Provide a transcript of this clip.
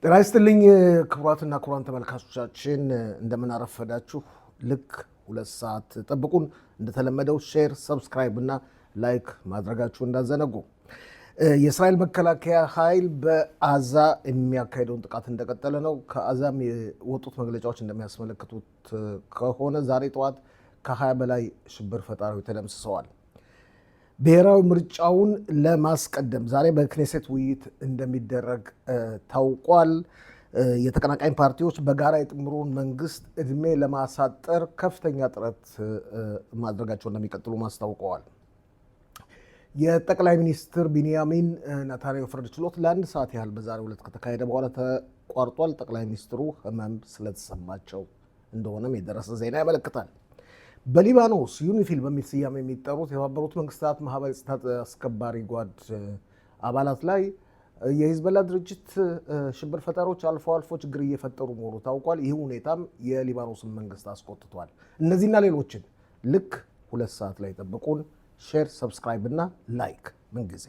ጤና ይስጥልኝ ክቡራትና ክቡራን ተመልካቾቻችን እንደምን አረፈዳችሁ። ልክ 2 ሰዓት ጠብቁን። እንደተለመደው ሼር፣ ሰብስክራይብ እና ላይክ ማድረጋችሁ እንዳዘነጉ። የእስራኤል መከላከያ ኃይል በአዛ የሚያካሄደውን ጥቃት እንደቀጠለ ነው። ከአዛም የወጡት መግለጫዎች እንደሚያስመለክቱት ከሆነ ዛሬ ጠዋት ከ20 በላይ ሽብር ፈጣሪዎች ተደምስሰዋል። ብሔራዊ ምርጫውን ለማስቀደም ዛሬ በክኔሴት ውይይት እንደሚደረግ ታውቋል። የተቀናቃኝ ፓርቲዎች በጋራ የጥምሩን መንግስት እድሜ ለማሳጠር ከፍተኛ ጥረት ማድረጋቸው እንደሚቀጥሉ ማስታውቀዋል። የጠቅላይ ሚኒስትር ቢንያሚን ኔታንያሁ ፍርድ ችሎት ለ1 ሰዓት ያህል በዛሬው ዕለት ከተካሄደ በኋላ ተቋርጧል። ጠቅላይ ሚኒስትሩ ህመም ስለተሰማቸው እንደሆነም የደረሰ ዜና ያመለክታል። በሊባኖስ ዩኒፊል በሚል ስያሜ የሚጠሩት የተባበሩት መንግስታት ማህበር የጸጥታ አስከባሪ ጓድ አባላት ላይ የሂዝቦላ ድርጅት ሽብር ፈጣሪዎች አልፎ አልፎ ችግር እየፈጠሩ መሆኑ ታውቋል። ይህ ሁኔታም የሊባኖስን መንግስት አስቆጥቷል። እነዚህና ሌሎችን ልክ 2 ሰዓት ላይ ጠብቁን። ሼር፣ ሰብስክራይብ እና ላይክ ምንጊዜ